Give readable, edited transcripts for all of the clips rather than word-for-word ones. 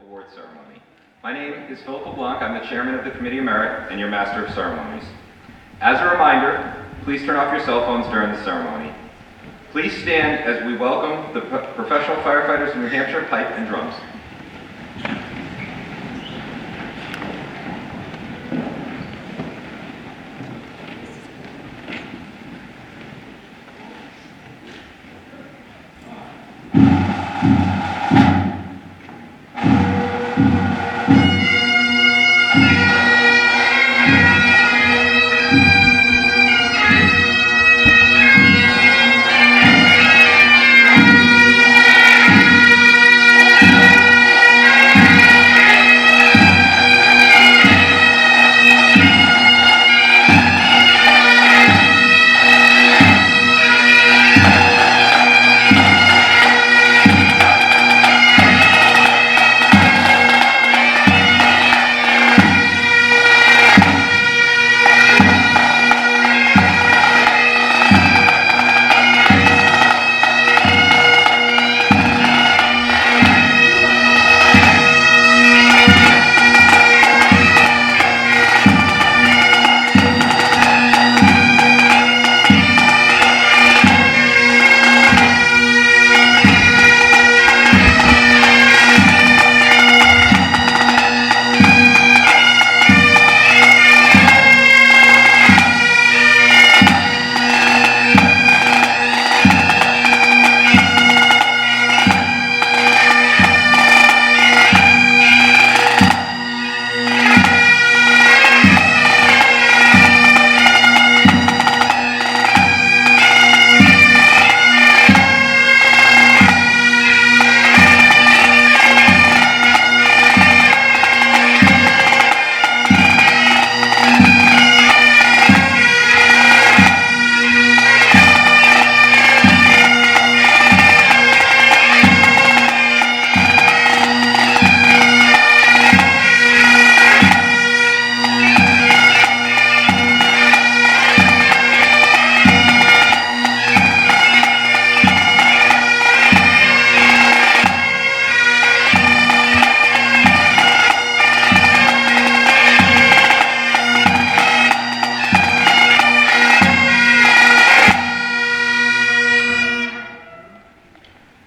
award ceremony. My name is Philip LeBlanc. I'm the chairman of the Committee of Merit and your master of ceremonies. As a reminder, please turn off your cell phones during the ceremony. Please stand as we welcome the professional firefighters of New Hampshire, pipe and drums.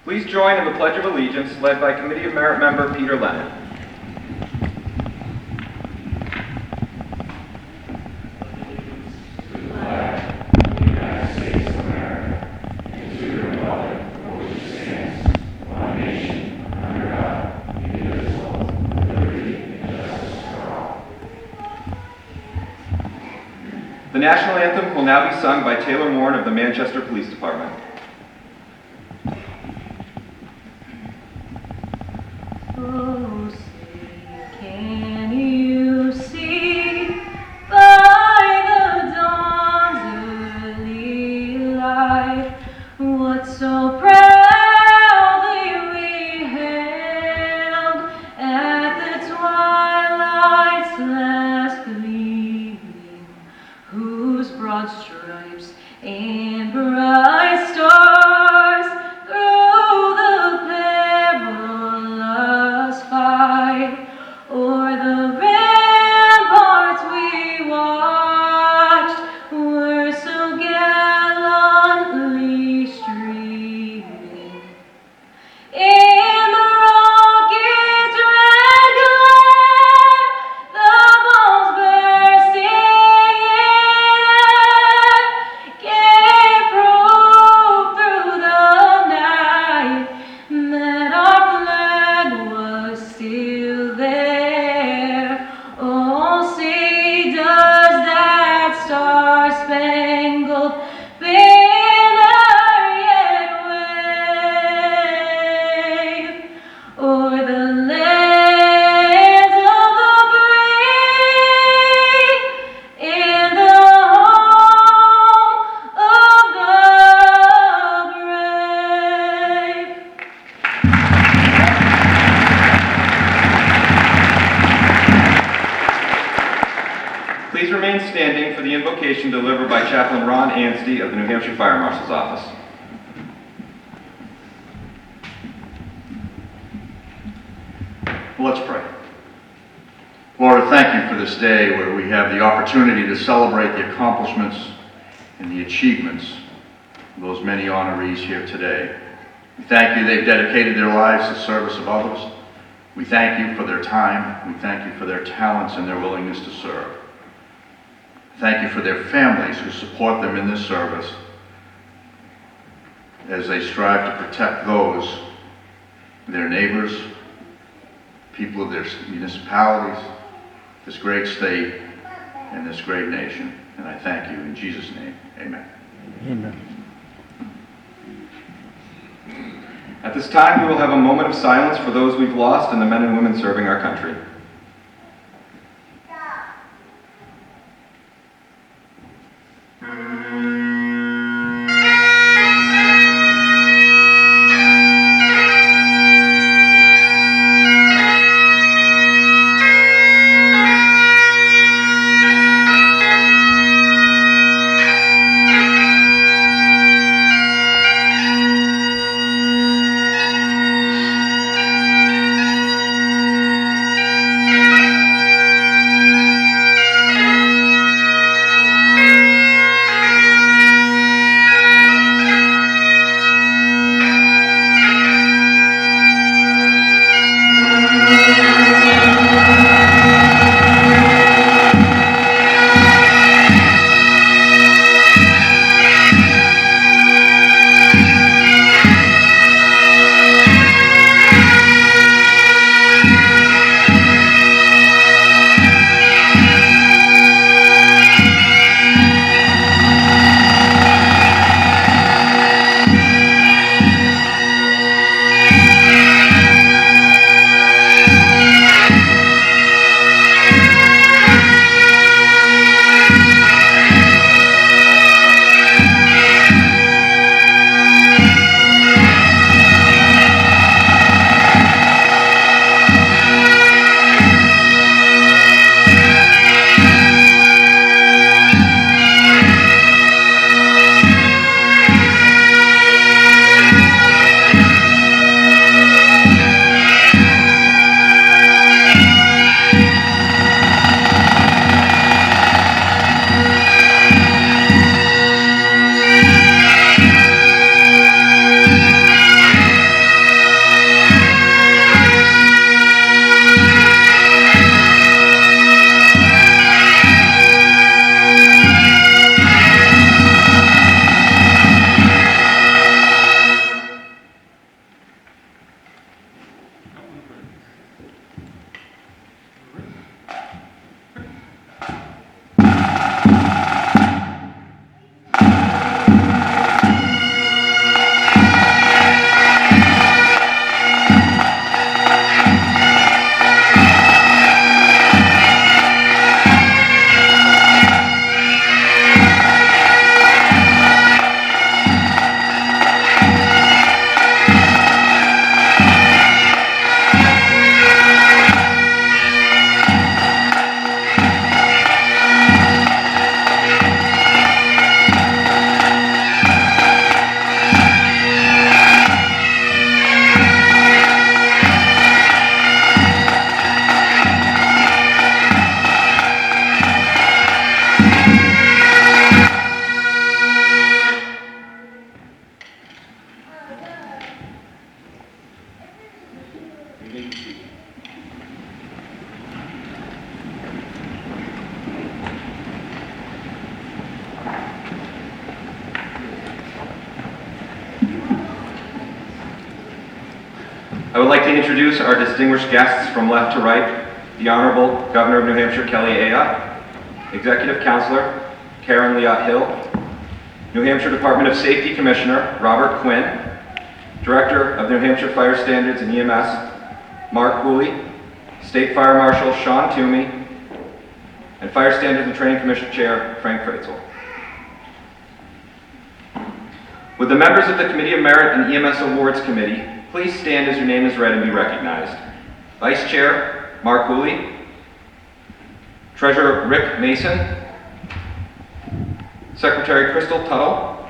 Please join in the Pledge of Allegiance led by Committee of Merit member Peter Lennon. The national anthem will now be sung by Taylor Morn of the Manchester Police Department. Oh, say, can you see by the dawn's early light what so proudly we hailed at the twilight's last gleaming, whose broad stripes and bright stars through the perilous fight o'er the ramparts we watched were so gallantly streaming. In the rocket's red glare, the balls bursting in air gave proof through the night that our flag was still there. Oh, say does that star-spangled banner yet wave o'er the lands of the free and the home of the brave. Please remain standing for the invocation delivered by Chaplain Ron Anstey of the New Hampshire Fire Marshal's Office. Let's Lord, thank you for this day where we have the opportunity to celebrate the accomplishments and the achievements of those many honorees here today. We thank you they've dedicated their lives to service of others. We thank you for their time. We thank you for their talents and their willingness to serve. Thank you for their families who support them in this service as they strive to protect those, their neighbors, people of their municipalities, this great state, and this great nation. And I thank you in Jesus' name. Amen. Amen. At this time, we will have a moment of silence for those we've lost and the men and women serving our country. I would like to introduce our distinguished guests from left to right, the Honorable Governor of New Hampshire, Kelly Ayotte, Executive Counselor, Karen Liat Hill, New Hampshire Department of Safety Commissioner, Robert Quinn, Director of New Hampshire Fire Standards and EMS, Mark Cooley, State Fire Marshal Sean Toomey, and Fire Standards and Training Commission Chair, Frank Freitzel. Would the members of the Committee of Merit and EMS Awards Committee please stand as your name is read and be recognized. Vice Chair, Mark Cooley. Treasurer, Rick Mason. Secretary, Crystal Tuttle.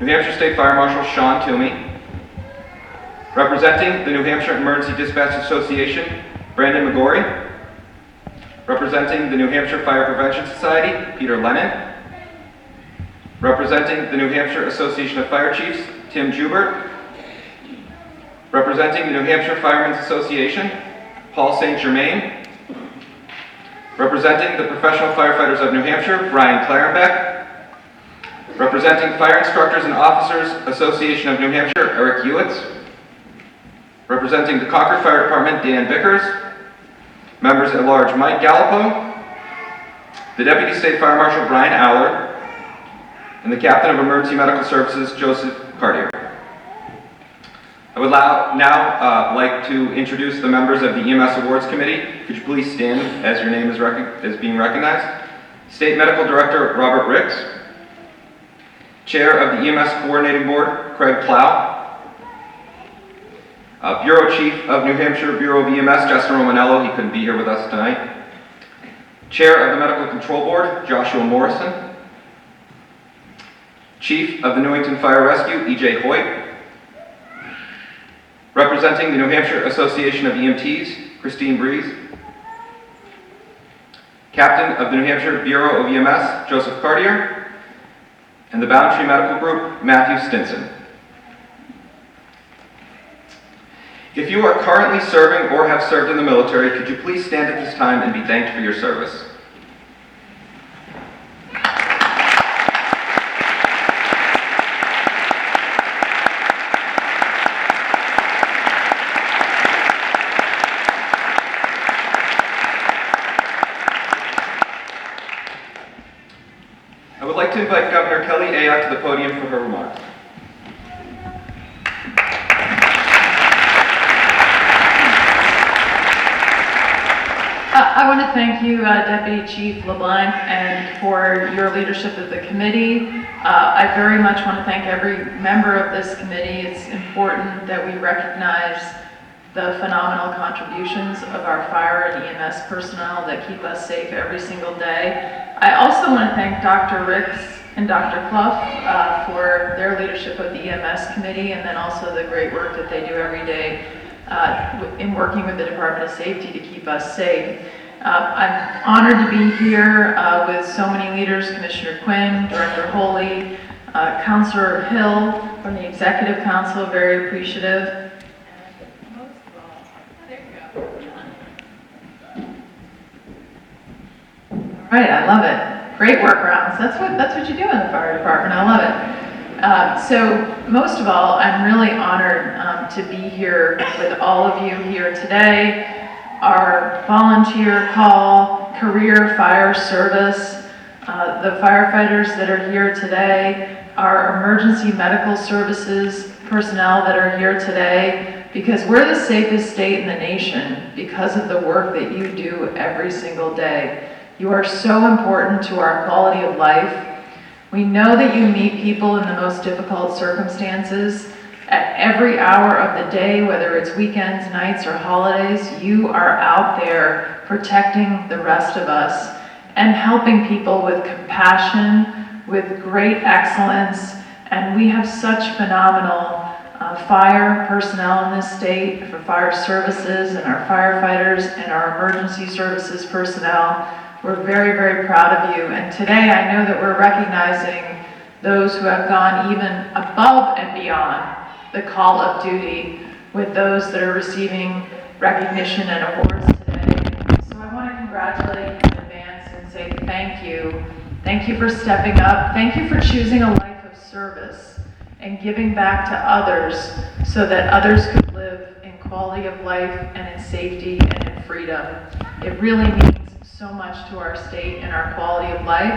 New Hampshire State Fire Marshal Sean Toomey. Representing the New Hampshire Emergency Dispatch Association, Brandon McGorry. Representing the New Hampshire Fire Prevention Society, Peter Lennon. Representing the New Hampshire Association of Fire Chiefs, Tim Joubert. Representing the New Hampshire Firemen's Association, Paul St. Germain. Representing the Professional Firefighters of New Hampshire, Brian Clarenbeck. Representing Fire Instructors and Officers Association of New Hampshire, Eric Hewitts. Representing the Concord Fire Department, Dan Vickers. Members at Large, Mike Gallipo. The Deputy State Fire Marshal, Brian Aller. And the Captain of Emergency Medical Services, Joseph Cartier. I would now like to introduce the members of the EMS Awards Committee. Could you please stand as your name is being recognized? State Medical Director Robert Ricks. Chair of the EMS Coordinating Board, Craig Plow. Bureau Chief of New Hampshire Bureau of EMS, Justin Romanello. He couldn't be here with us tonight. Chair of the Medical Control Board, Joshua Morrison. Chief of the Newington Fire Rescue, E.J. Hoyt. Representing the New Hampshire Association of EMTs, Christine Breeze. Captain of the New Hampshire Bureau of EMS, Joseph Cartier. And the Boundtree Medical Group, Matthew Stinson. If you are currently serving or have served in the military, could you please stand at this time and be thanked for your service? I would like to invite Governor Kelly Ayotte to the podium for her remarks. I want to thank you, Deputy Chief LeBlanc, and for your leadership of the committee. I very much want to thank every member of this committee. It's important that we recognize the phenomenal contributions of our fire and EMS personnel that keep us safe every single day. I also want to thank Dr. Ricks and Dr. Clough for their leadership of the EMS committee, and then also the great work that they do every day in working with the Department of Safety to keep us safe. I'm honored to be here with so many leaders, Commissioner Quinn, Director Holey, Councilor Hill from the Executive Council, very appreciative. And most of all, there you go. All right, I love it. Great workarounds. That's what you do in the fire department. I love it. So most of all, I'm really honored to be here with all of you here today. Our volunteer call, career fire service, the firefighters that are here today, our emergency medical services personnel that are here today, because we're the safest state in the nation because of the work that you do every single day. You are so important to our quality of life. We know that you meet people in the most difficult circumstances. At every hour of the day, whether it's weekends, nights, or holidays, you are out there protecting the rest of us and helping people with compassion, with great excellence. And we have such phenomenal fire personnel in this state, for fire services and our firefighters and our emergency services personnel. We're very, very proud of you. And today I know that we're recognizing those who have gone even above and beyond the call of duty with those that are receiving recognition and awards today. So I want to congratulate you in advance and say thank you. Thank you for stepping up. Thank you for choosing a life of service and giving back to others so that others could live in quality of life and in safety and in freedom. It really means so much to our state and our quality of life.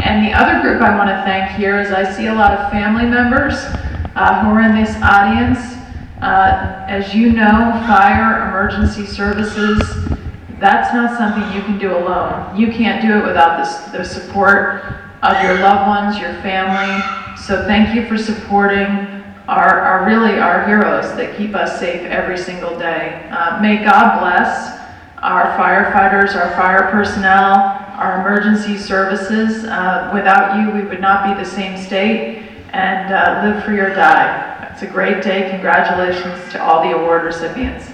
And the other group I want to thank here is I see a lot of family members who are in this audience. As you know, fire, emergency services, that's not something you can do alone. You can't do it without the support of your loved ones, your family. So thank you for supporting our heroes that keep us safe every single day. May God bless our firefighters, our fire personnel, our emergency services. Without you, we would not be the same state. And live free or die. It's a great day. Congratulations to all the award recipients.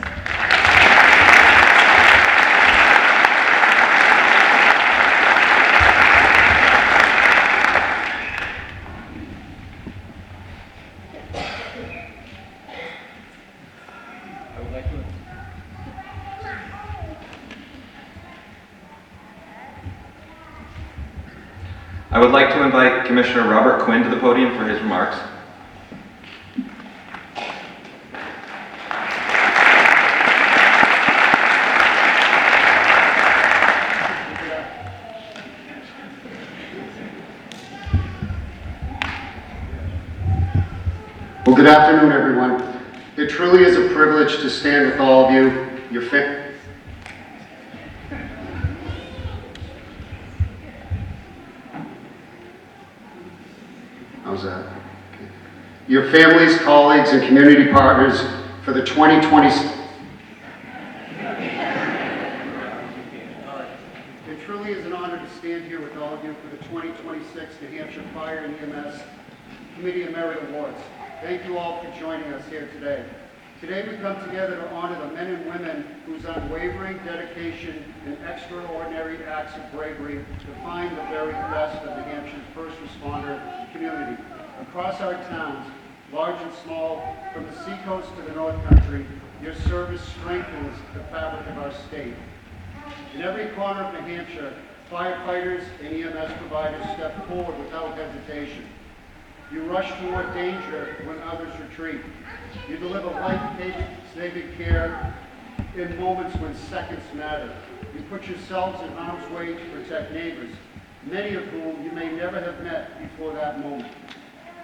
I would like to invite Commissioner Robert Quinn to the podium for his remarks. Well, good afternoon, everyone. It truly is a privilege to stand with all of you, your families, colleagues, and community partners for the 2020. It truly is an honor to stand here with all of you for the 2026 New Hampshire Fire and EMS Committee of Merit Awards. Thank you all for joining us here today. Today we come together to honor the men and women whose unwavering dedication and extraordinary acts of bravery define the very best of New Hampshire's first responder community. Across our towns, large and small, from the seacoast to the North Country, your service strengthens the fabric of our state. In every corner of New Hampshire, firefighters and EMS providers step forward without hesitation. You rush toward danger when others retreat. You deliver life-saving care in moments when seconds matter. You put yourselves in harm's way to protect neighbors, many of whom you may never have met before that moment.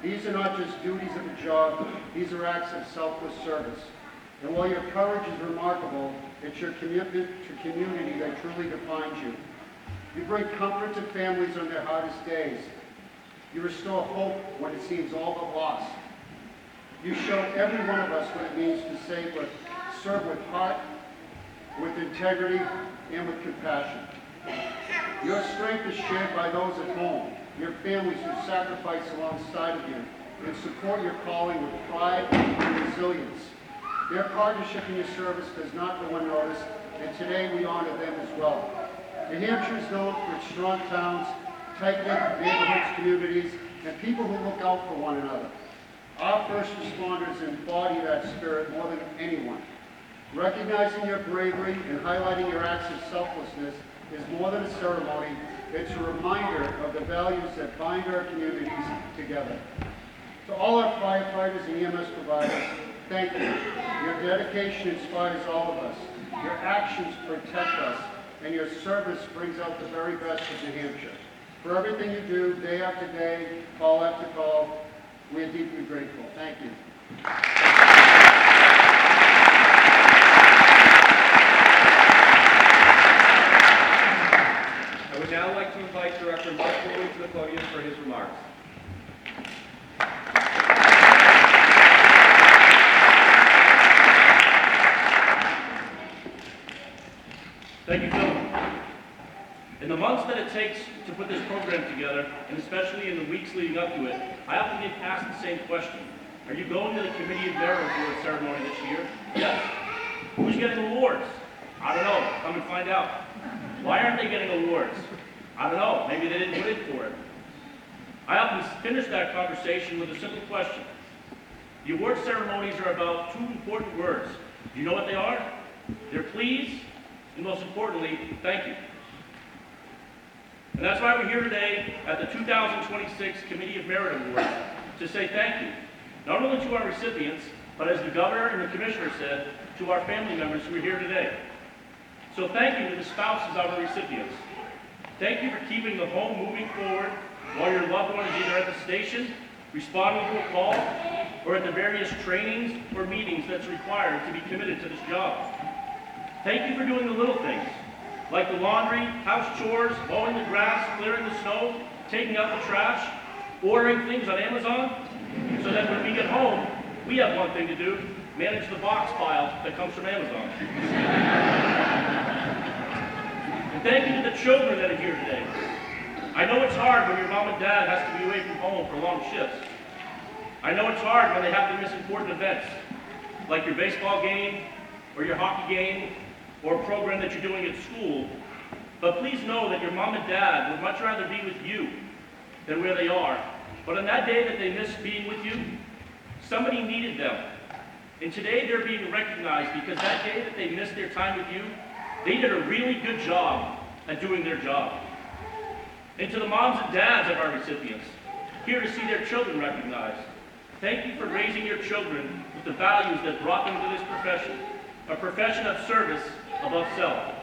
These are not just duties of a job, these are acts of selfless service. And while your courage is remarkable, it's your commitment to community that truly defines you. You bring comfort to families on their hardest days. You restore hope when it seems all but lost. You show every one of us what it means to serve with heart, with integrity, and with compassion. Your strength is shared by those at home, your families who sacrifice alongside of you and support your calling with pride and resilience. Their partnership in your service does not go unnoticed, and today we honor them as well. New Hampshire is known for its strong towns, tight-knit neighborhoods, communities, and people who look out for one another. Our first responders embody that spirit more than anyone. Recognizing your bravery and highlighting your acts of selflessness is more than a ceremony, it's a reminder of the values that bind our communities together. To all our firefighters and EMS providers, thank you. Your dedication inspires all of us. Your actions protect us, and your service brings out the very best of New Hampshire. For everything you do, day after day, call after call, we are deeply grateful. Thank you. I would now like to invite Director Mark Foley to the podium for his remarks. Thank you, Phil. In the months that it takes to put this program together, and especially in the weeks leading up to it, I often get asked the same question. Are you going to the Committee of Merit Award ceremony this year? Yes. Who's getting awards? I don't know. Come and find out. Why aren't they getting awards? I don't know. Maybe they didn't put in for it. I often finish that conversation with a simple question. The award ceremonies are about two important words. Do you know what they are? They're please, and most importantly, thank you. And that's why we're here today at the 2026 Committee of Merit Awards to say thank you, not only to our recipients, but as the Governor and the Commissioner said, to our family members who are here today. So thank you to the spouses of our recipients. Thank you for keeping the home moving forward while your loved one is either at the station, responding to a call, or at the various trainings or meetings that's required to be committed to this job. Thank you for doing the little things, like the laundry, house chores, mowing the grass, clearing the snow, taking out the trash, ordering things on Amazon, so that when we get home, we have one thing to do, manage the box pile that comes from Amazon. And thank you to the children that are here today. I know it's hard when your mom and dad has to be away from home for long shifts. I know it's hard when they have to miss important events, like your baseball game, or your hockey game, or a program that you're doing at school. But please know that your mom and dad would much rather be with you than where they are. But on that day that they missed being with you, somebody needed them. And today they're being recognized because that day that they missed their time with you, they did a really good job at doing their job. And to the moms and dads of our recipients, here to see their children recognized, thank you for raising your children with the values that brought them to this profession, a profession of service above self.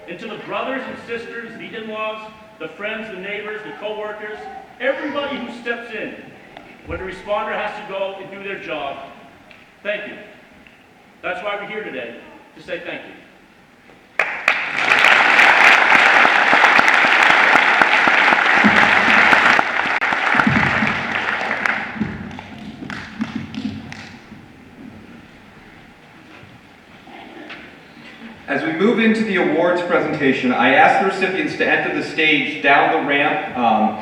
And to the brothers and sisters, the in-laws, the friends, the neighbors, the co-workers, everybody who steps in when a responder has to go and do their job, thank you. That's why we're here today, to say thank you. As we move into the awards presentation, I ask the recipients to enter the stage down the ramp,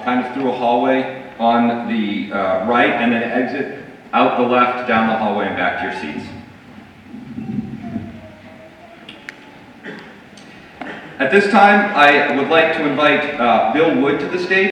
kind of through a hallway on the right, and then exit out the left, down the hallway, and back to your seats. At this time, I would like to invite Bill Wood to the stage.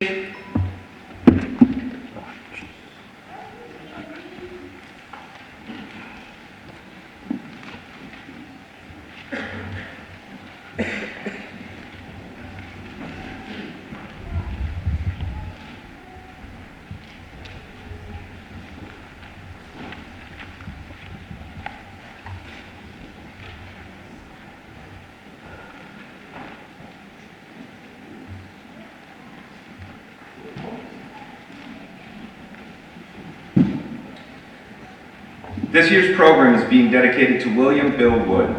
This year's program is being dedicated to William Bill Wood.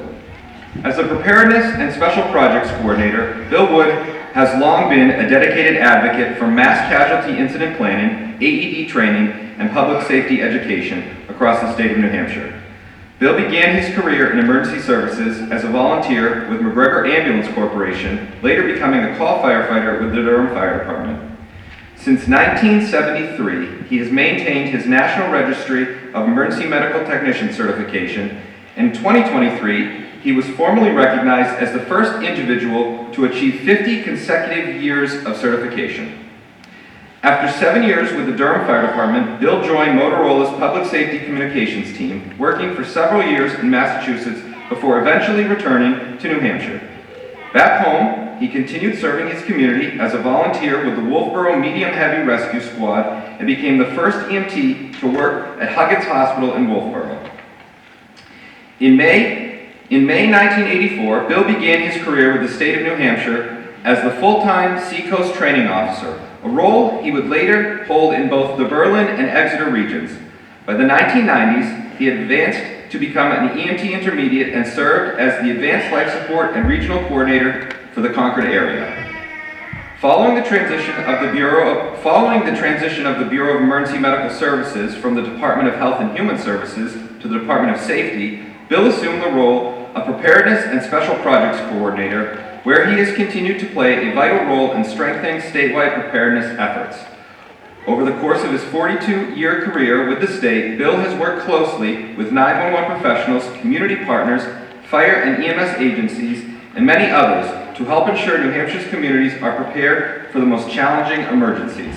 As a preparedness and special projects coordinator, Bill Wood has long been a dedicated advocate for mass casualty incident planning, AED training, and public safety education across the state of New Hampshire. Bill began his career in emergency services as a volunteer with McGregor Ambulance Corporation, later becoming a call firefighter with the Durham Fire Department. Since 1973, he has maintained his National Registry of Emergency Medical Technician certification, and in 2023, he was formally recognized as the first individual to achieve 50 consecutive years of certification. After 7 years with the Durham Fire Department, Bill joined Motorola's public safety communications team, working for several years in Massachusetts before eventually returning to New Hampshire. Back home, he continued serving his community as a volunteer with the Wolfboro Medium Heavy Rescue Squad and became the first EMT to work at Huggins Hospital in Wolfboro. In May 1984, Bill began his career with the state of New Hampshire as the full-time Seacoast Training Officer, a role he would later hold in both the Berlin and Exeter regions. By the 1990s, he advanced to become an EMT intermediate and served as the Advanced Life Support and Regional Coordinator for the Concord area. Following the transition of the Bureau of Emergency Medical Services from the Department of Health and Human Services to the Department of Safety, Bill assumed the role of Preparedness and Special Projects Coordinator, where he has continued to play a vital role in strengthening statewide preparedness efforts. Over the course of his 42-year career with the state, Bill has worked closely with 911 professionals, community partners, fire and EMS agencies, and many others to help ensure New Hampshire's communities are prepared for the most challenging emergencies.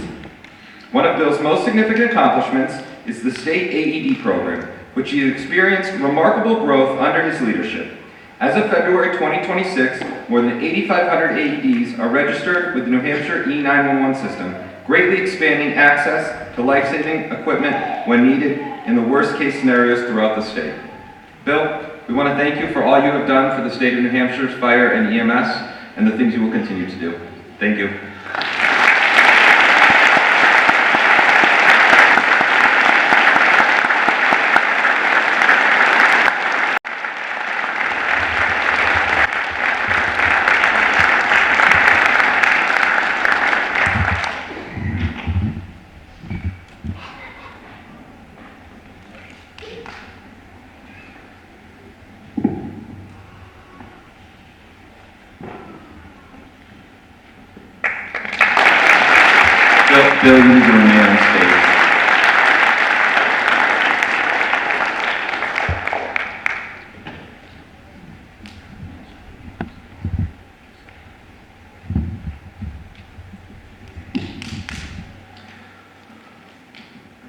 One of Bill's most significant accomplishments is the state AED program, which he experienced remarkable growth under his leadership. As of February 2026, more than 8,500 AEDs are registered with the New Hampshire E911 system, greatly expanding access to life-saving equipment when needed in the worst-case scenarios throughout the state. Bill, we want to thank you for all you have done for the state of New Hampshire's fire and EMS and the things you will continue to do. Thank you. Bill, you need to remain on stage.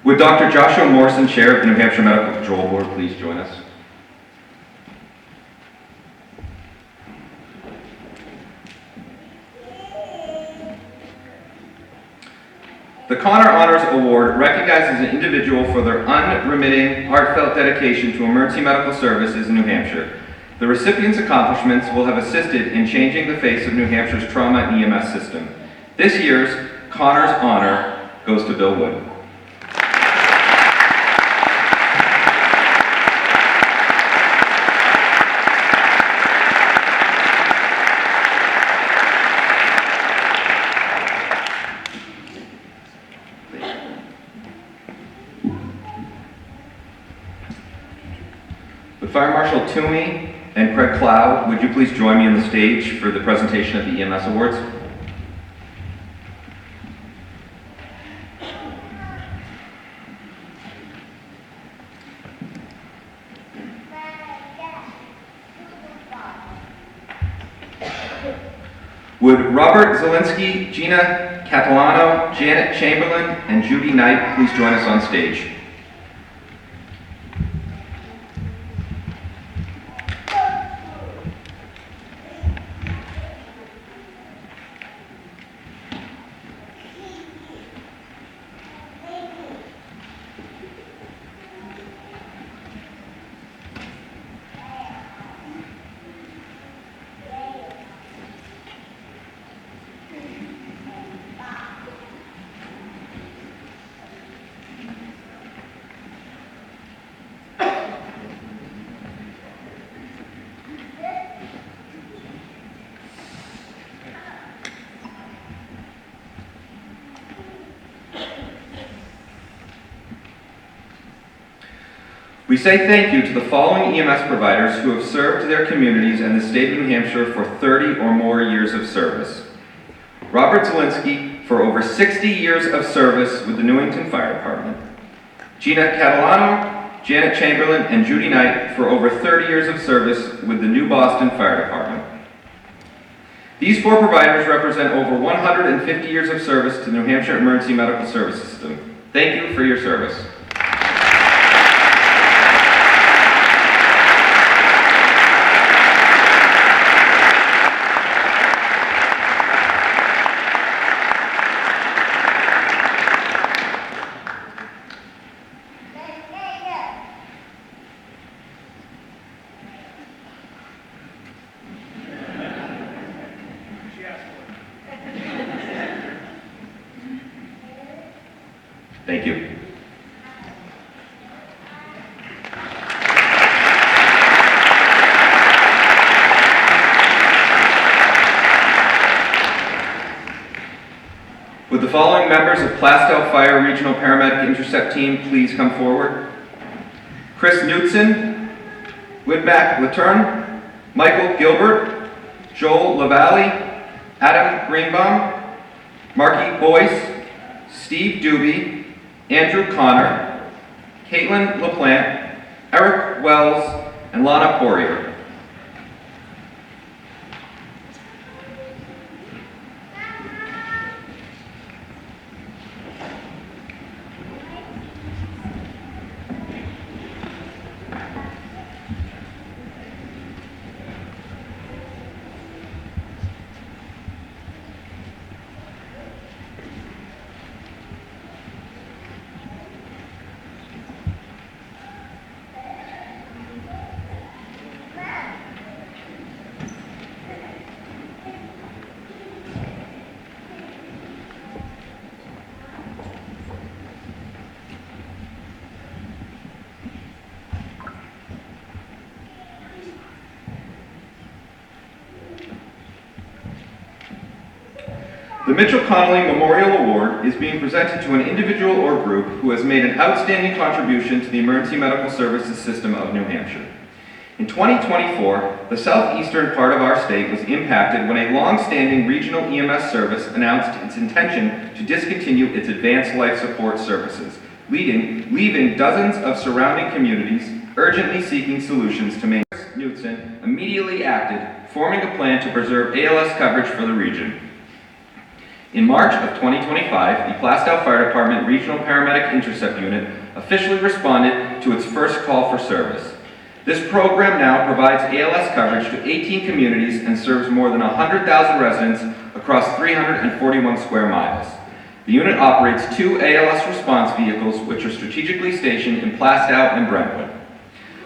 Would Dr. Joshua Morrison, Chair of the New Hampshire Medical Patrol Board, please join us? The Connor Honors Award recognizes an individual for their unremitting, heartfelt dedication to emergency medical services in New Hampshire. The recipient's accomplishments will have assisted in changing the face of New Hampshire's trauma and EMS system. This year's Connor's Honor goes to Bill Wood. Fire Marshal Toomey and Craig Cloud, would you please join me on the stage for the presentation of the EMS Awards? Would Robert Zielinski, Gina Catalano, Janet Chamberlain, and Judy Knight please join us on stage? We say thank you to the following EMS providers who have served their communities and the state of New Hampshire for 30 or more years of service. Robert Zielinski for over 60 years of service with the Newington Fire Department. Gina Catalano, Janet Chamberlain, and Judy Knight for over 30 years of service with the New Boston Fire Department. These four providers represent over 150 years of service to the New Hampshire Emergency Medical Services System. Thank you for your service. Thank you. Would the following members of Plastow Fire Regional Paramedic Intercept Team please come forward? Chris Knudsen, Whitmack Laterne, Michael Gilbert, Joel Lavalley, Adam Greenbaum, Marky Boyce, Steve Doobie, Andrew Connor, Caitlin LaPlante, Eric Wells, and Lana Poirier. The Mitchell Connolly Memorial Award is being presented to an individual or group who has made an outstanding contribution to the emergency medical services system of New Hampshire. In 2024, the southeastern part of our state was impacted when a long-standing regional EMS service announced its intention to discontinue its advanced life support services, leaving dozens of surrounding communities urgently seeking solutions to maintain. Knudsen immediately acted, forming a plan to preserve ALS coverage for the region. In March of 2025, the Plastow Fire Department Regional Paramedic Intercept Unit officially responded to its first call for service. This program now provides ALS coverage to 18 communities and serves more than 100,000 residents across 341 square miles. The unit operates 2 ALS response vehicles, which are strategically stationed in Plastow and Brentwood.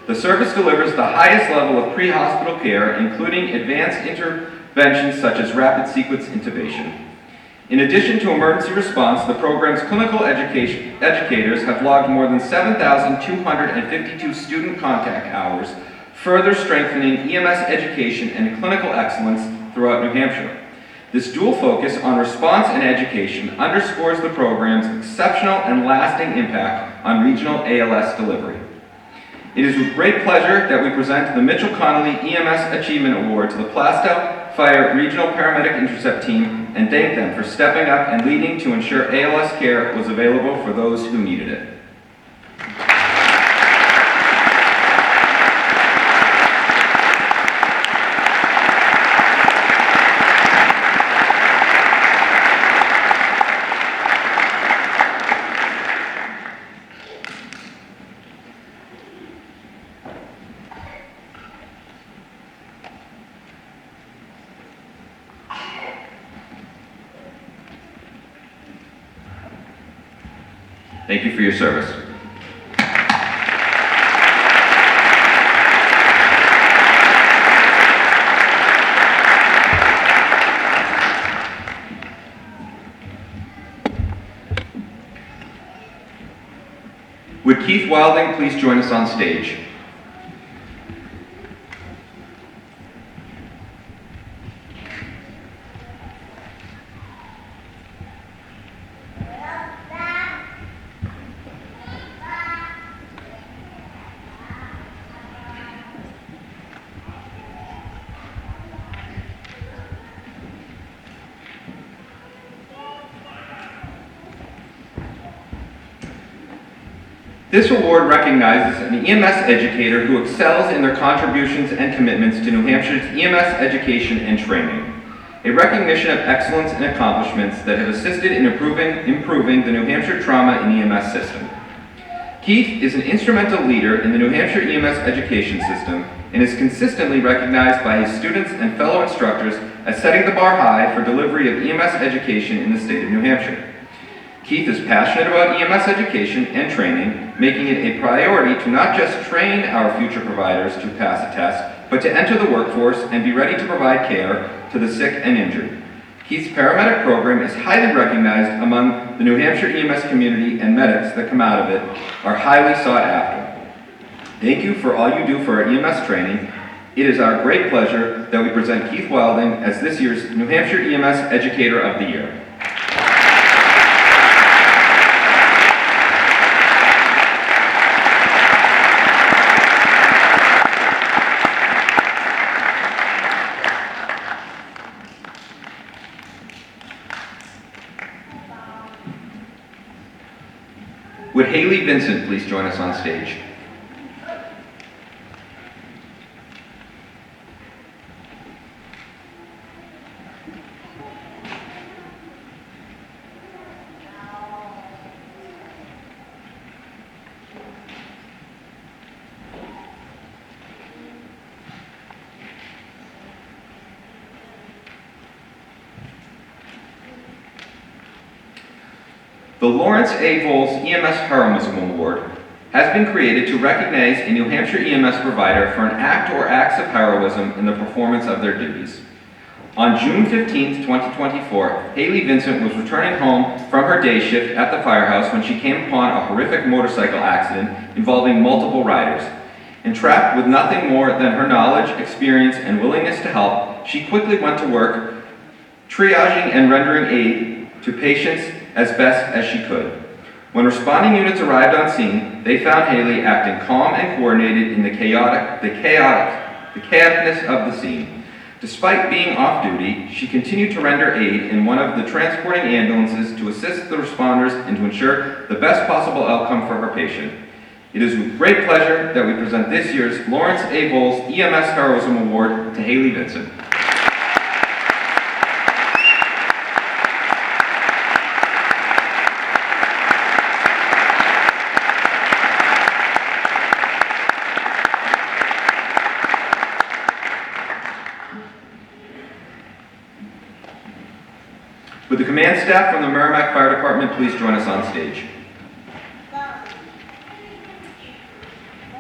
The service delivers the highest level of pre-hospital care, including advanced interventions such as rapid sequence intubation. In addition to emergency response, the program's clinical educators have logged more than 7,252 student contact hours, further strengthening EMS education and clinical excellence throughout New Hampshire. This dual focus on response and education underscores the program's exceptional and lasting impact on regional ALS delivery. It is with great pleasure that we present the Mitchell Connolly EMS Achievement Award to the Plastow Fire Regional Paramedic Intercept Team and thank them for stepping up and leading to ensure ALS care was available for those who needed it. Thank you for your service. Would Keith Wilding please join us on stage? This award recognizes an EMS educator who excels in their contributions and commitments to New Hampshire's EMS education and training. A recognition of excellence and accomplishments that have assisted in improving the New Hampshire trauma and EMS system. Keith is an instrumental leader in the New Hampshire EMS education system and is consistently recognized by his students and fellow instructors as setting the bar high for delivery of EMS education in the state of New Hampshire. Keith is passionate about EMS education and training, making it a priority to not just train our future providers to pass a test, but to enter the workforce and be ready to provide care to the sick and injured. Keith's paramedic program is highly recognized among the New Hampshire EMS community, and medics that come out of it are highly sought after. Thank you for all you do for our EMS training. It is our great pleasure that we present Keith Wilding as this year's New Hampshire EMS Educator of the Year. Would Haley Vincent please join us on stage? The Lawrence A. Voles EMS Heroism Award has been created to recognize a New Hampshire EMS provider for an act or acts of heroism in the performance of their duties. On June 15, 2024, Haley Vincent was returning home from her day shift at the firehouse when she came upon a horrific motorcycle accident involving multiple riders. Entrapped with nothing more than her knowledge, experience, and willingness to help, she quickly went to work, triaging and rendering aid to patients as best as she could. When responding units arrived on scene, they found Haley acting calm and coordinated in the chaoticness of the scene. Despite being off duty, she continued to render aid in one of the transporting ambulances to assist the responders and to ensure the best possible outcome for her patient. It is with great pleasure that we present this year's Lawrence A. Voles EMS Heroism Award to Haley Vincent. Would the command staff from the Merrimack Fire Department please join us on stage?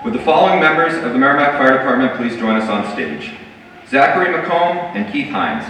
Would the following members of the Merrimack Fire Department please join us on stage? Zachary McComb and Keith Hines.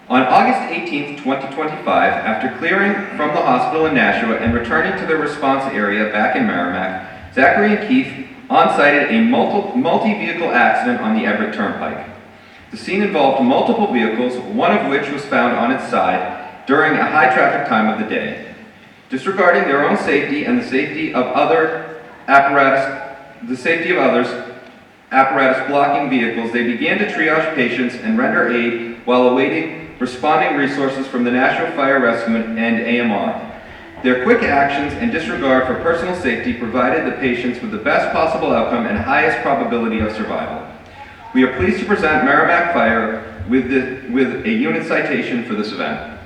On August 18, 2025, after clearing from the hospital in Nashua and returning to their response area back in Merrimack, Zachary and Keith on-sited a multi-vehicle accident on the Everett Turnpike. The scene involved multiple vehicles, one of which was found on its side during a high-traffic time of the day. Disregarding their own safety and the safety of others apparatus blocking vehicles, they began to triage patients and render aid while awaiting responding resources from the National Fire Rescue and AMR. Their quick actions and disregard for personal safety provided the patients with the best possible outcome and highest probability of survival. We are pleased to present Merrimack Fire with a unit citation for this event.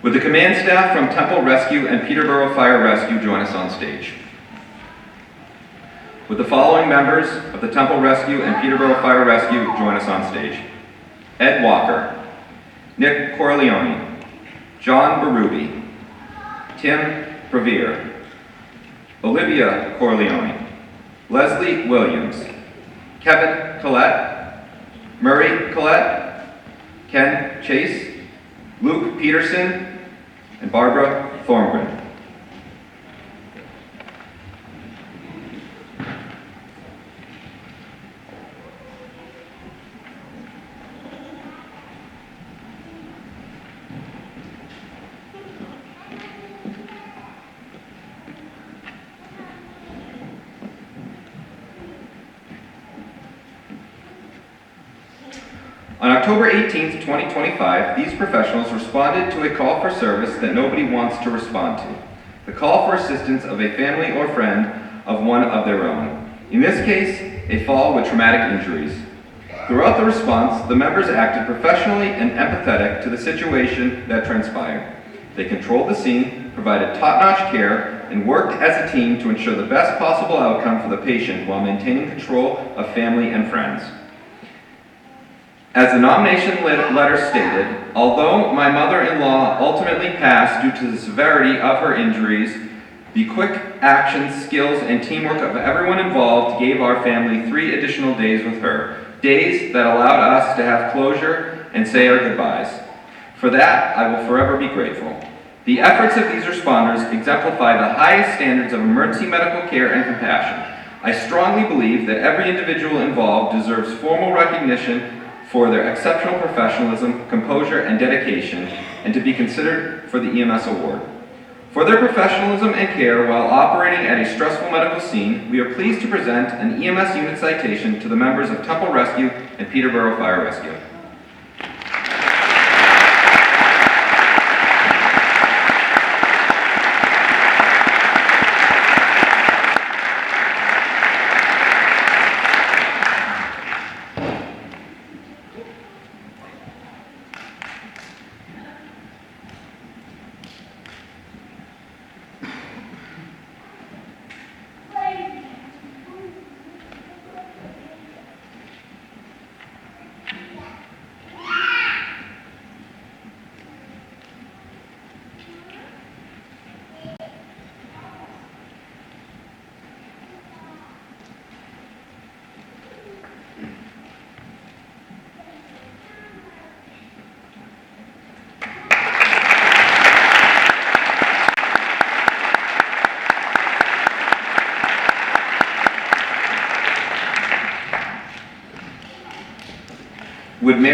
Would the command staff from Temple Rescue and Peterborough Fire Rescue join us on stage? Would the following members of the Temple Rescue and Peterborough Fire Rescue join us on stage? Ed Walker, Nick Corleone, John Berube, Tim Prevere, Olivia Corleone, Leslie Williams, Kevin Collette, Murray Collette, Ken Chase, Luke Peterson, and Barbara Thorngren. On October 18, 2025, these professionals responded to a call for service that nobody wants to respond to. The call for assistance of a family or friend of one of their own. In this case, a fall with traumatic injuries. Throughout the response, the members acted professionally and empathetic to the situation that transpired. They controlled the scene, provided top-notch care, and worked as a team to ensure the best possible outcome for the patient while maintaining control of family and friends. As the nomination letter stated, although my mother-in-law ultimately passed due to the severity of her injuries, the quick actions, skills, and teamwork of everyone involved gave our family 3 additional days with her, days that allowed us to have closure and say our goodbyes. For that, I will forever be grateful. The efforts of these responders exemplify the highest standards of emergency medical care and compassion. I strongly believe that every individual involved deserves formal recognition for their exceptional professionalism, composure, and dedication, and to be considered for the EMS Award. For their professionalism and care while operating at a stressful medical scene, we are pleased to present an EMS unit citation to the members of Temple Rescue and Peterborough Fire Rescue.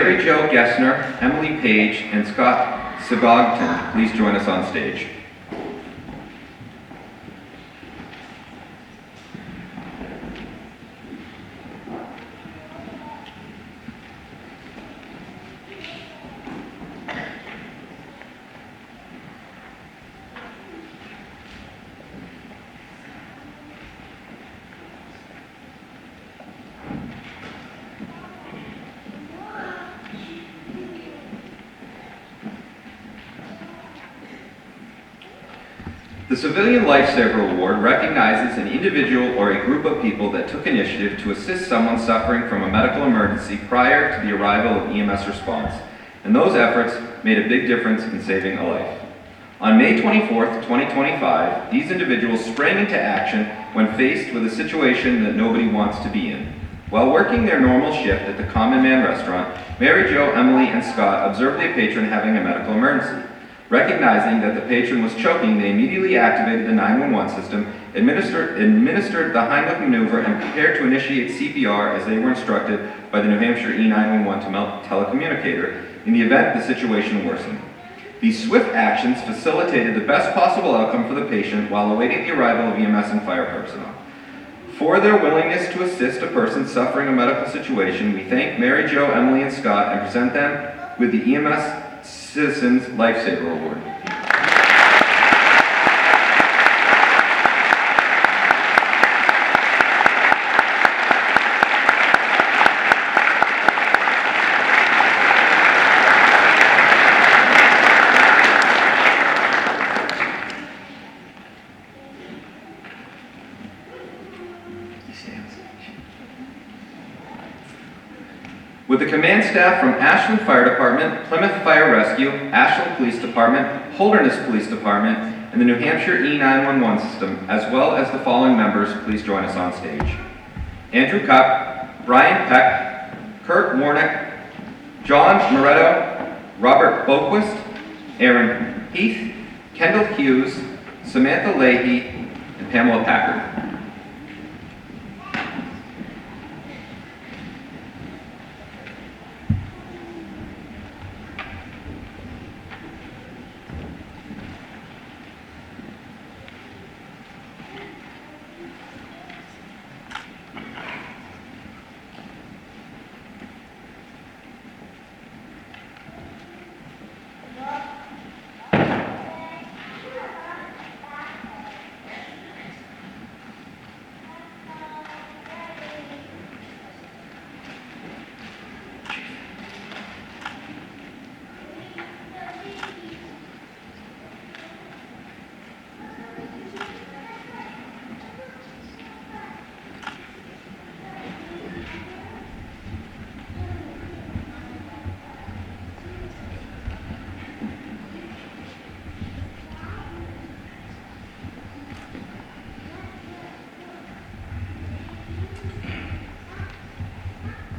Mary Jo Gessner, Emily Page, and Scott Sigogton, please join us on stage. The Civilian Lifesaver Award recognizes an individual or a group of people that took initiative to assist someone suffering from a medical emergency prior to the arrival of EMS response, and those efforts made a big difference in saving a life. On May 24th, 2025, these individuals sprang into action when faced with a situation that nobody wants to be in. While working their normal shift at the Common Man restaurant, Mary Jo, Emily, and Scott observed a patron having a medical emergency. Recognizing that the patron was choking, they immediately activated the 911 system, administered the Heimlich maneuver, and prepared to initiate CPR as they were instructed by the New Hampshire E911 telecommunicator in the event the situation worsened. These swift actions facilitated the best possible outcome for the patient while awaiting the arrival of EMS and fire personnel. For their willingness to assist a person suffering a medical situation, we thank Mary Jo, Emily, and Scott and present them with the EMS Citizens Lifesaver Award. With the command staff from Ashland Fire Department, Plymouth Fire Rescue, Ashland Police Department, Holderness Police Department, and the New Hampshire E911 system, as well as the following members, please join us on stage. Andrew Cupp, Brian Peck, Kurt Warnick, John Moretto, Robert Boquist, Aaron Heath, Kendall Hughes, Samantha Leahy, and Pamela Packard.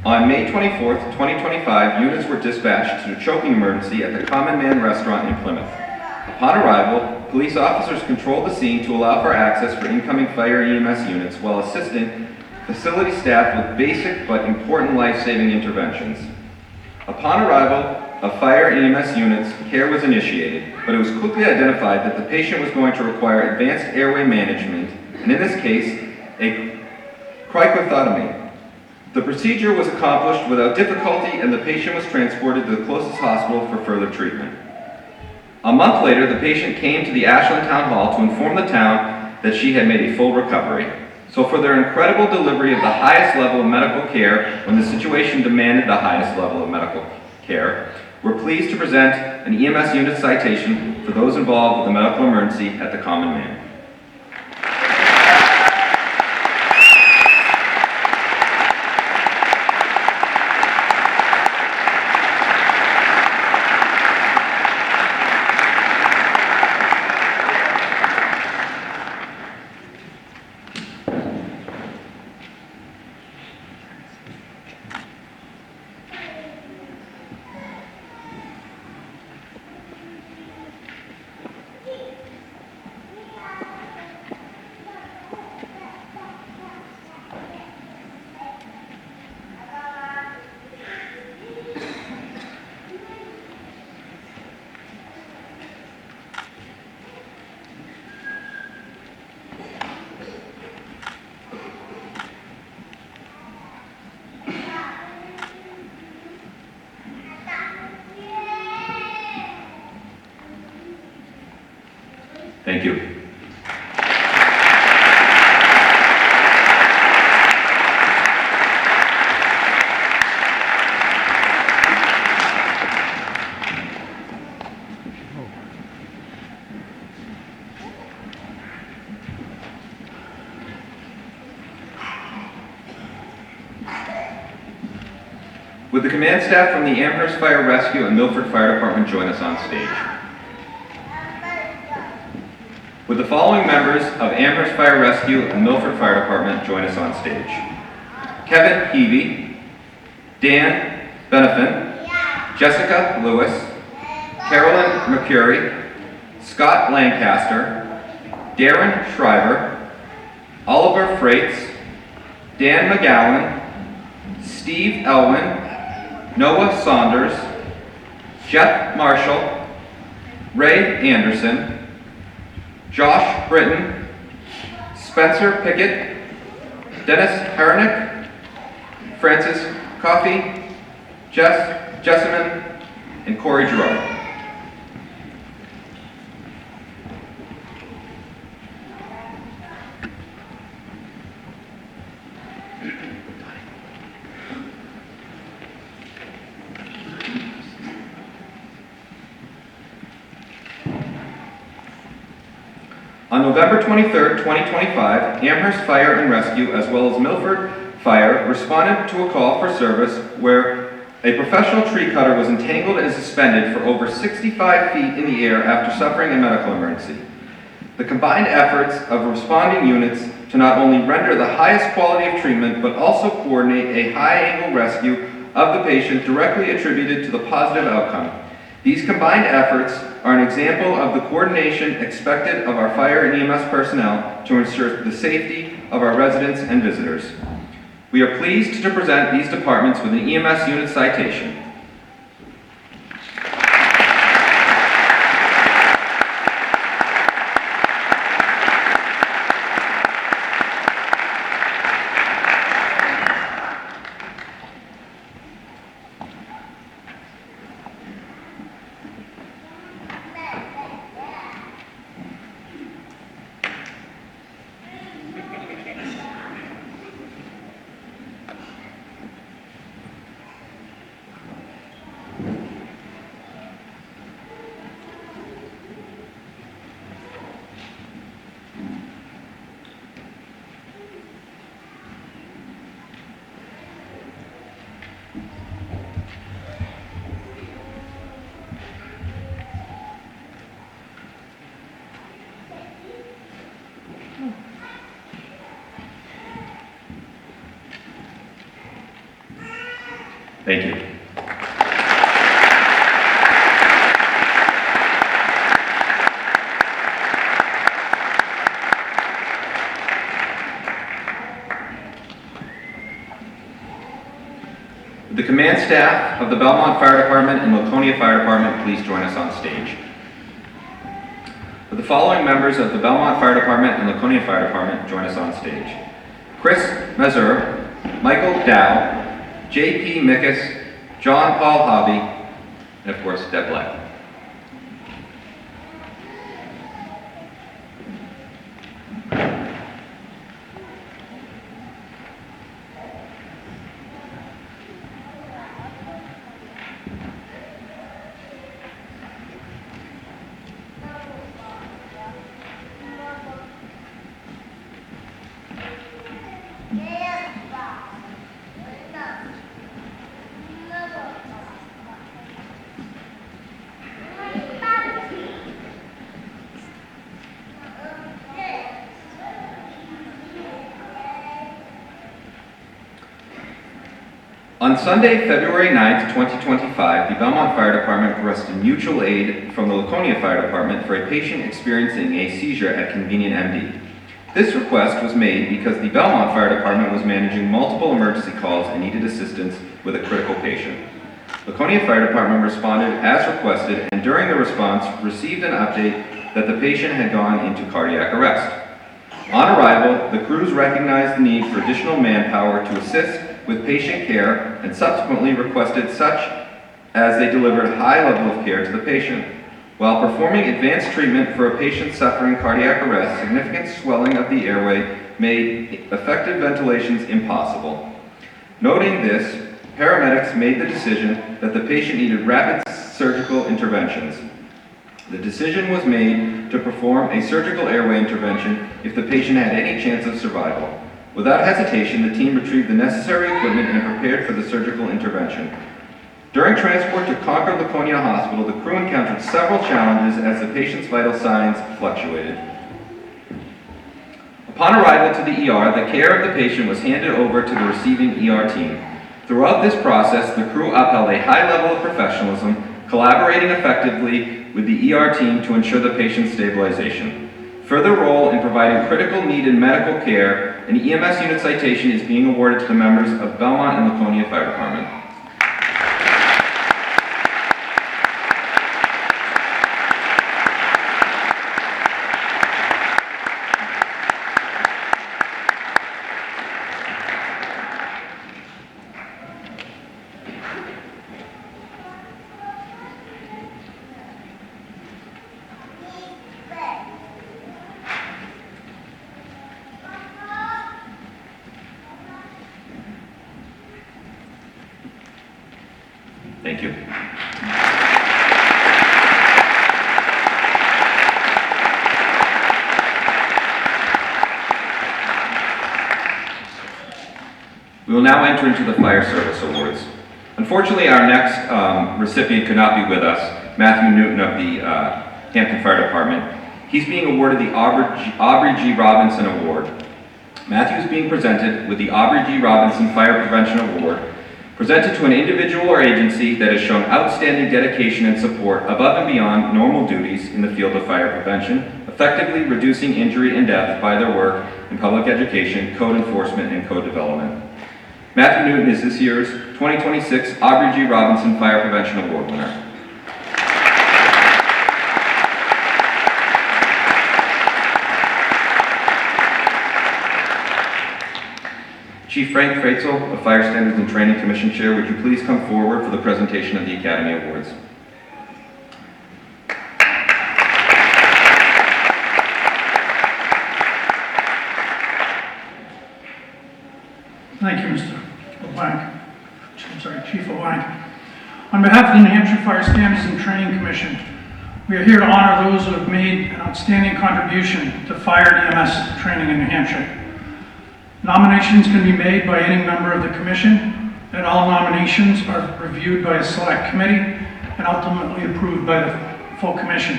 On May 24th, 2025, units were dispatched to a choking emergency at the Common Man restaurant in Plymouth. Upon arrival, police officers controlled the scene to allow for access for incoming fire EMS units while assisting facility staff with basic but important life-saving interventions. Upon arrival of fire EMS units, care was initiated, but it was quickly identified that the patient was going to require advanced airway management, and in this case, a cricothotomy. The procedure was accomplished without difficulty and the patient was transported to the closest hospital for further treatment. A month later, the patient came to the Ashland Town Hall to inform the town that she had made a full recovery. So for their incredible delivery of the highest level of medical care when the situation demanded the highest level of medical care, we're pleased to present an EMS unit citation for those involved with the medical emergency at the Common Man. Thank you. Would the command staff from the Amherst Fire Rescue and Milford Fire Department join us on stage? Would the following members of Amherst Fire Rescue and Milford Fire Department join us on stage? Kevin Heavey, Dan Benefin, Jessica Lewis, Carolyn McCurry, Scott Lancaster, Darren Shriver, Oliver Freites, Dan McGowan, Steve Elwin, Noah Saunders, Jeff Marshall, Ray Anderson, Josh Britton, Spencer Pickett, Dennis Hernick, Francis Coffey, Jess Jessamine, and Corey Gerard. On November 23, 2025, Amherst Fire and Rescue, as well as Milford Fire, responded to a call for service where a professional tree cutter was entangled and suspended for over 65 feet in the air after suffering a medical emergency. The combined efforts of responding units to not only render the highest quality of treatment, but also coordinate a high-angle rescue of the patient directly attributed to the positive outcome. These combined efforts are an example of the coordination expected of our fire and EMS personnel to ensure the safety of our residents and visitors. We are pleased to present these departments with an EMS unit citation. Thank you. Would the command staff of the Belmont Fire Department and Laconia Fire Department please join us on stage? Would the following members of the Belmont Fire Department and Laconia Fire Department join us on stage? Chris Mazur, Michael Dow, J.P. Mickus, John Paul Hobby, and of course, Deb Black. On Sunday, February 9th, 2025, the Belmont Fire Department requested mutual aid from the Laconia Fire Department for a patient experiencing a seizure at Convenient MD. This request was made because the Belmont Fire Department was managing multiple emergency calls and needed assistance with a critical patient. Laconia Fire Department responded as requested, and during the response, received an update that the patient had gone into cardiac arrest. On arrival, the crews recognized the need for additional manpower to assist with patient care and subsequently requested such as they delivered a high level of care to the patient. While performing advanced treatment for a patient suffering cardiac arrest, significant swelling of the airway made effective ventilations impossible. Noting this, paramedics made the decision that the patient needed rapid surgical interventions. The decision was made to perform a surgical airway intervention if the patient had any chance of survival. Without hesitation, the team retrieved the necessary equipment and prepared for the surgical intervention. During transport to Concord Laconia Hospital, the crew encountered several challenges as the patient's vital signs fluctuated. Upon arrival to the ER, the care of the patient was handed over to the receiving ER team. Throughout this process, the crew upheld a high level of professionalism, collaborating effectively with the ER team to ensure the patient's stabilization. For their role in providing critical needed medical care, an EMS unit citation is being awarded to the members of Belmont and Laconia Fire Department. Thank you. We will now enter into the Fire Service Awards. Unfortunately, our next recipient could not be with us, Matthew Newton of the Hampton Fire Department. He's being awarded the Aubrey G. Robinson Award. Matthew is being presented with the Aubrey G. Robinson Fire Prevention Award, presented to an individual or agency that has shown outstanding dedication and support above and beyond normal duties in the field of fire prevention, effectively reducing injury and death by their work in public education, code enforcement, and code development. Matthew Newton is this year's 2026 Aubrey G. Robinson Fire Prevention Award winner. Chief Frank Freitzel, of Fire Standards and Training Commission Chair, would you please come forward for the presentation of the Academy Awards? Thank you, Mr. LeBlanc. Chief LeBlanc. On behalf of the New Hampshire Fire Standards and Training Commission, we are here to honor those who have made an outstanding contribution to fire and EMS training in New Hampshire. Nominations can be made by any member of the commission, and all nominations are reviewed by a select committee and ultimately approved by the full commission.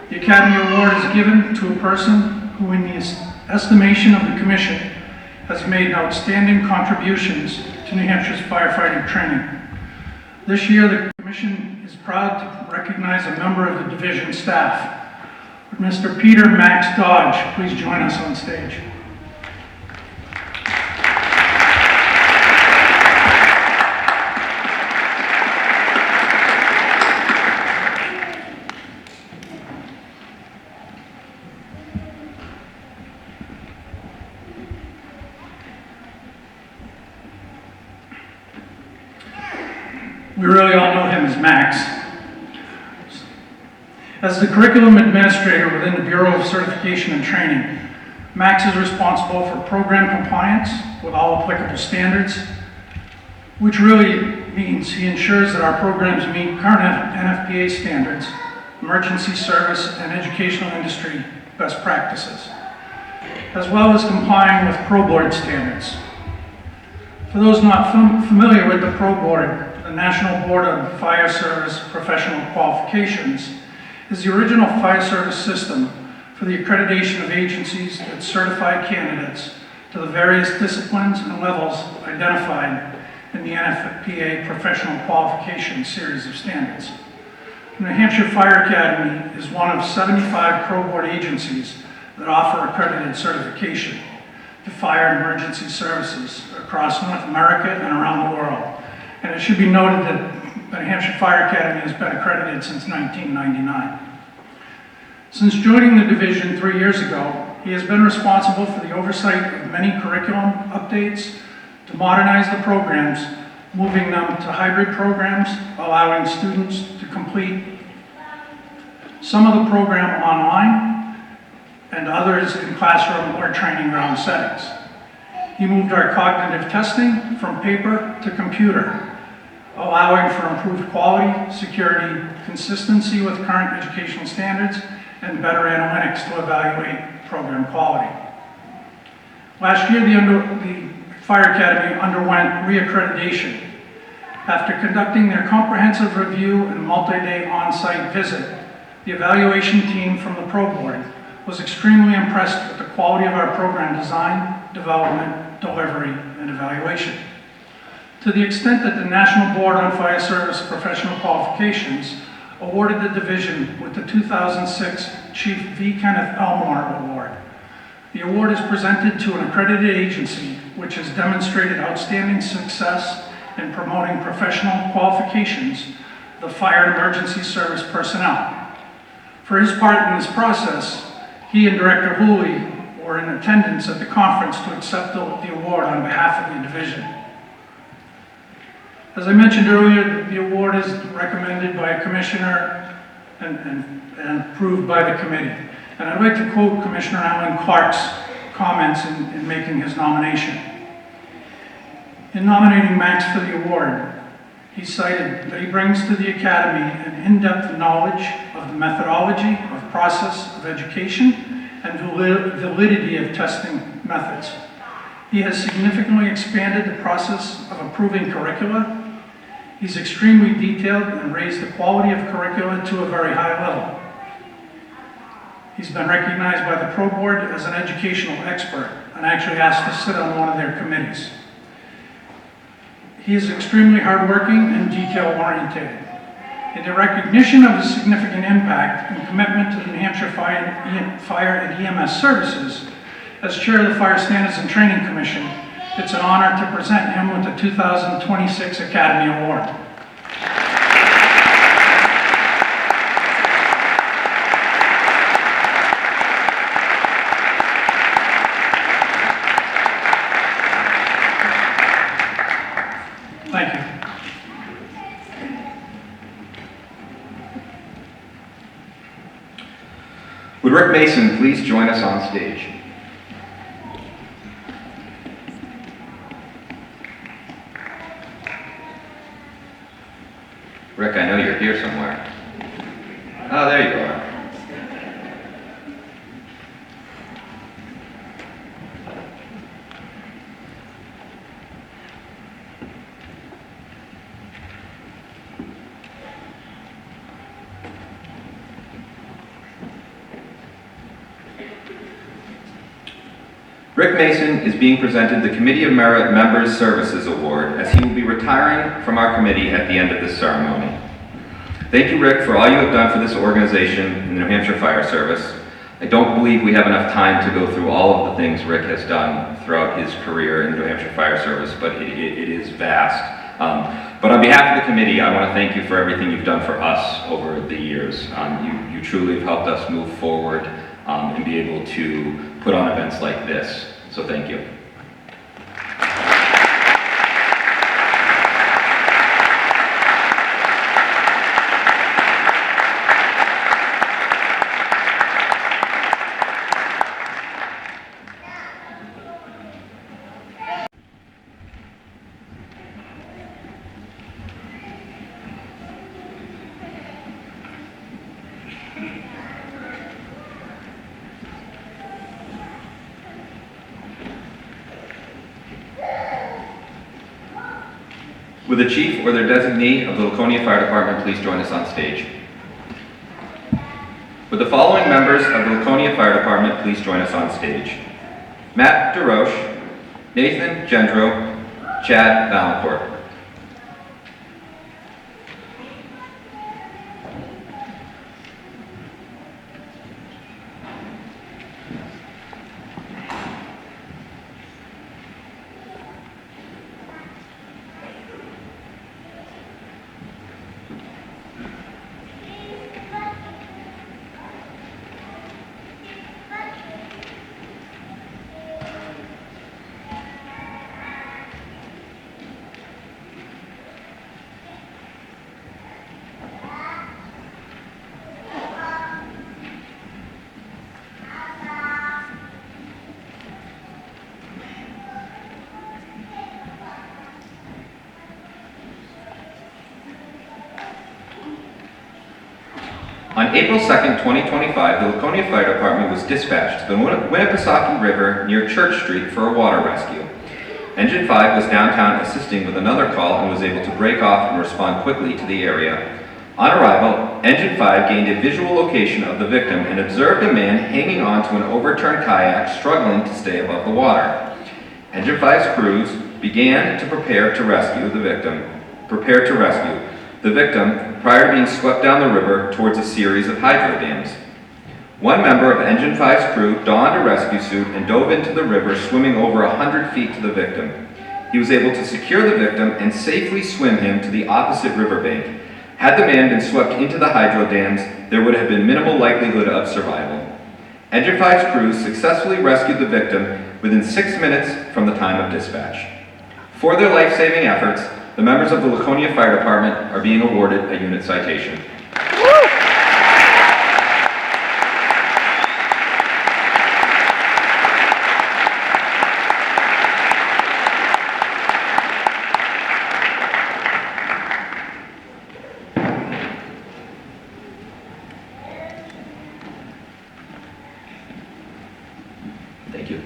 The Academy Award is given to a person who, in the estimation of the commission, has made outstanding contributions to New Hampshire's firefighting training. This year, the commission is proud to recognize a member of the division staff. Would Mr. Peter Max Dodge please join us on stage? We really all know him as Max. As the curriculum administrator within the Bureau of Certification and Training, Max is responsible for program compliance with all applicable standards, which really means he ensures that our programs meet current NFPA standards, emergency service, and educational industry best practices, as well as complying with Pro Board standards. For those not familiar with the Pro Board, the National Board of Fire Service Professional Qualifications is the original fire service system for the accreditation of agencies that certify candidates to the various disciplines and levels identified in the NFPA Professional Qualification Series of Standards. The New Hampshire Fire Academy is one of 75 Pro Board agencies that offer accredited certification to fire and emergency services across North America and around the world. And it should be noted that the New Hampshire Fire Academy has been accredited since 1999. Since joining the division 3 years ago, he has been responsible for the oversight of many curriculum updates to modernize the programs, moving them to hybrid programs, allowing students to complete some of the program online, and others in classroom or training ground settings. He moved our cognitive testing from paper to computer, allowing for improved quality, security, consistency with current educational standards, and better analytics to evaluate program quality. Last year, the Fire Academy underwent reaccreditation. After conducting their comprehensive review and multi-day on-site visit, the evaluation team from the Pro Board was extremely impressed with the quality of our program design, development, delivery, and evaluation. To the extent that the National Board on Fire Service Professional Qualifications awarded the division with the 2006 Chief V. Kenneth Elmore Award. The award is presented to an accredited agency which has demonstrated outstanding success in promoting professional qualifications of the fire and emergency service personnel. For his part in this process, he and Director Hooley were in attendance at the conference to accept the award on behalf of the division. As I mentioned earlier, the award is recommended by a commissioner and approved by the committee. And I'd like to quote Commissioner Alan Clark's comments in making his nomination. In nominating Max for the award, he cited that he brings to the Academy an in-depth knowledge of the methodology of process of education and validity of testing methods. He has significantly expanded the process of approving curricula. He's extremely detailed and raised the quality of curricula to a very high level. He's been recognized by the Pro Board as an educational expert and actually asked to sit on one of their committees. He is extremely hardworking and detail-oriented. In the recognition of his significant impact and commitment to the New Hampshire Fire and EMS services, as chair of the Fire Standards and Training Commission, it's an honor to present him with the 2026 Academy Award. Thank you. Would Rick Mason please join us on stage? Rick, I know you're here somewhere. Oh, there you are. Rick Mason is being presented the Committee of Merit Members Services Award as he will be retiring from our committee at the end of this ceremony. Thank you, Rick, for all you have done for this organization and the New Hampshire Fire Service. I don't believe we have enough time to go through all of the things Rick has done throughout his career in the New Hampshire Fire Service, but it is vast. But on behalf of the committee, I want to thank you for everything you've done for us over the years. You truly have helped us move forward and be able to put on events like this. So thank you. Would the chief or their designee of the Laconia Fire Department please join us on stage? Would the following members of the Laconia Fire Department please join us on stage? Matt DeRoche, Nathan Gendro, Chad Valancourt. On April 2nd, 2025, the Laconia Fire Department was dispatched to the Winnipesaukee River near Church Street for a water rescue. Engine 5 was downtown assisting with another call and was able to break off and respond quickly to the area. On arrival, Engine 5 gained a visual location of the victim and observed a man hanging onto an overturned kayak struggling to stay above the water. Engine 5's crews began to prepare to rescue the victim prior to being swept down the river towards a series of hydro dams. One member of Engine 5's crew donned a rescue suit and dove into the river, swimming over 100 feet to the victim. He was able to secure the victim and safely swim him to the opposite riverbank. Had the man been swept into the hydro dams, there would have been minimal likelihood of survival. Engine 5's crews successfully rescued the victim within 6 minutes from the time of dispatch. For their life-saving efforts, the members of the Laconia Fire Department are being awarded a unit citation. Thank you.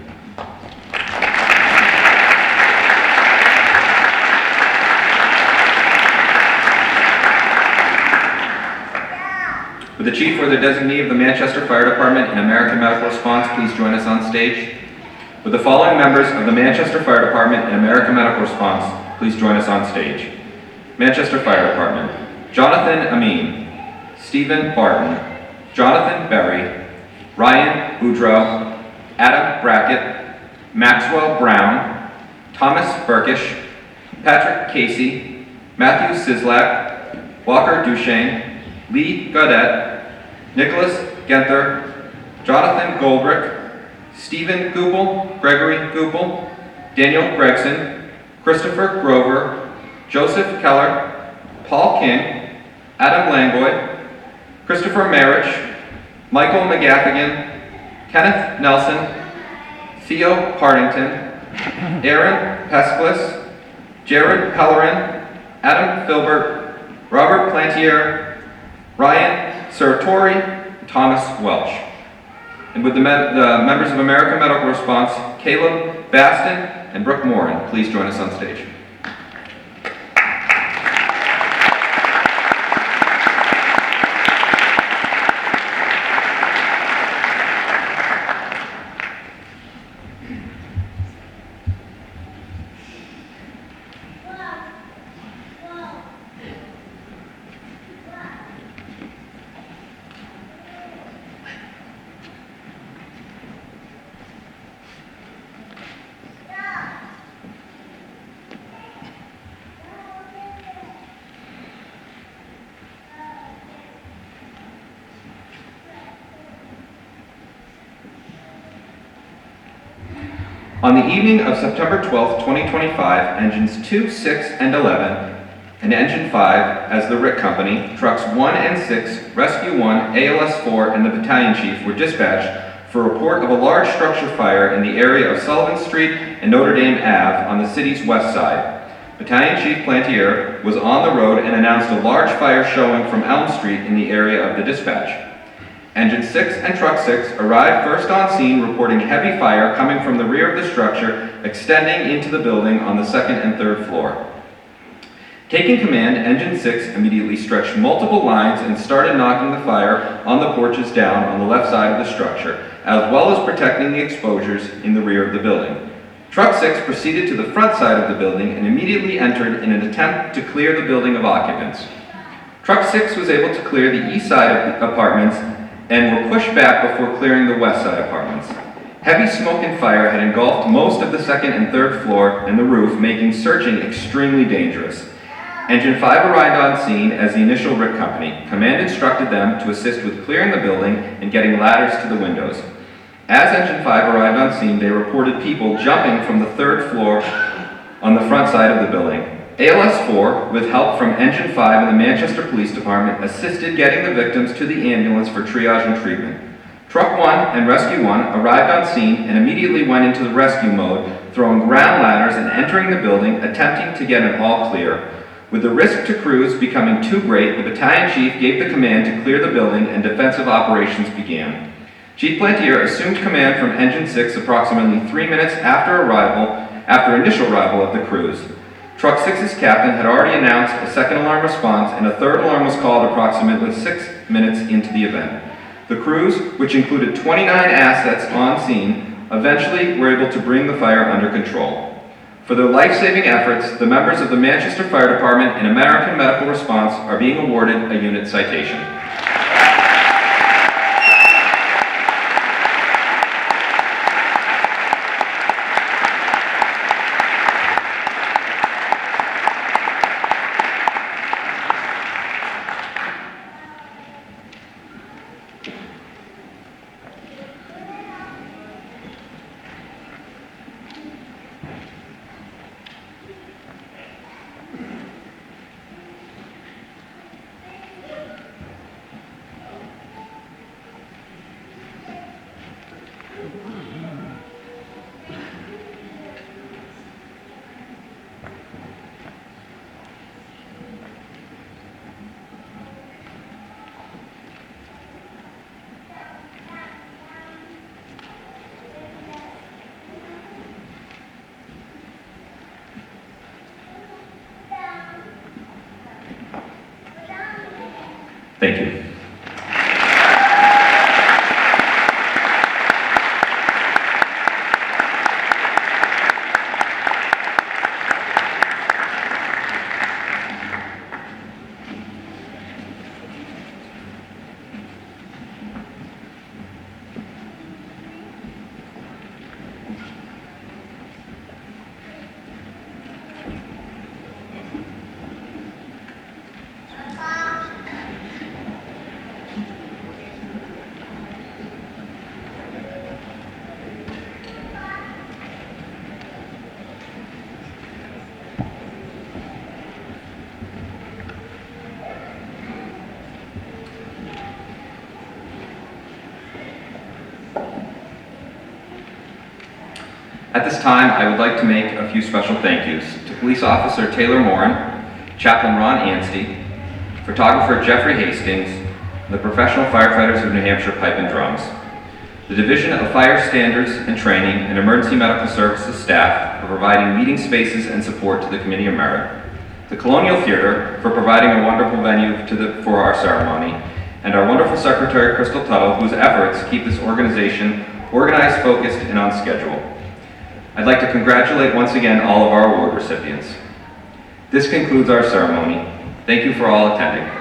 Would the chief or the designee of the Manchester Fire Department and American Medical Response please join us on stage? Would the following members of the Manchester Fire Department and American Medical Response please join us on stage? Manchester Fire Department: Jonathan Amin, Stephen Barton, Jonathan Berry, Ryan Boudreau, Adam Brackett, Maxwell Brown, Thomas Burkish, Patrick Casey, Matthew Sislak, Walker Duchesne, Lee Gaudette, Nicholas Genther, Jonathan Goldrick, Stephen Goupel, Gregory Goupel, Daniel Gregson, Christopher Grover, Joseph Keller, Paul King, Adam Langoy, Christopher Marich, Michael McGaffigan, Kenneth Nelson, Theo Partington, Aaron Pesquis, Jared Pellerin, Adam Filbert, Robert Plantier, Ryan Sartori, Thomas Welch. And would the members of American Medical Response, Caleb Baston and Brooke Morin, please join us on stage. On the evening of September 12, 2025, engines 2, 6, and 11, and engine 5 as the RIC company, trucks 1 and 6, rescue 1, ALS 4, and the battalion chief were dispatched for a report of a large structure fire in the area of Sullivan Street and Notre Dame Ave on the city's west side. Battalion Chief Plantier was on the road and announced a large fire showing from Elm Street in the area of the dispatch. Engine 6 and Truck 6 arrived first on scene, reporting heavy fire coming from the rear of the structure, extending into the building on the second and third floor. Taking command, Engine 6 immediately stretched multiple lines and started knocking the fire on the porches down on the left side of the structure, as well as protecting the exposures in the rear of the building. Truck 6 proceeded to the front side of the building and immediately entered in an attempt to clear the building of occupants. Truck 6 was able to clear the east side of the apartments and were pushed back before clearing the west side apartments. Heavy smoke and fire had engulfed most of the second and third floor and the roof, making searching extremely dangerous. Engine 5 arrived on scene as the initial RIC company. Command instructed them to assist with clearing the building and getting ladders to the windows. As Engine 5 arrived on scene, they reported people jumping from the third floor on the front side of the building. ALS 4, with help from Engine 5 and the Manchester Police Department, assisted getting the victims to the ambulance for triage and treatment. Truck 1 and Rescue 1 arrived on scene and immediately went into the rescue mode, throwing ground ladders and entering the building, attempting to get an all clear. With the risk to crews becoming too great, the battalion chief gave the command to clear the building and defensive operations began. Chief Plantier assumed command from Engine 6 approximately 3 minutes after initial arrival of the crews. Truck 6's captain had already announced a second alarm response, and a third alarm was called approximately 6 minutes into the event. The crews, which included 29 assets on scene, eventually were able to bring the fire under control. For their life-saving efforts, the members of the Manchester Fire Department and American Medical Response are being awarded a unit citation. Thank you. At this time, I would like to make a few special thank yous to Police Officer Taylor Morin, Chaplain Ron Anstey, Photographer Jeffrey Hastings, and the Professional Firefighters of New Hampshire Pipe and Drums, the Division of Fire Standards and Training and Emergency Medical Services staff for providing meeting spaces and support to the Committee of Merit, the Colonial Theater for providing a wonderful venue for our ceremony, and our wonderful Secretary Crystal Tuttle, whose efforts keep this organization organized, focused, and on schedule. I'd like to congratulate once again all of our award recipients. This concludes our ceremony. Thank you for all attending.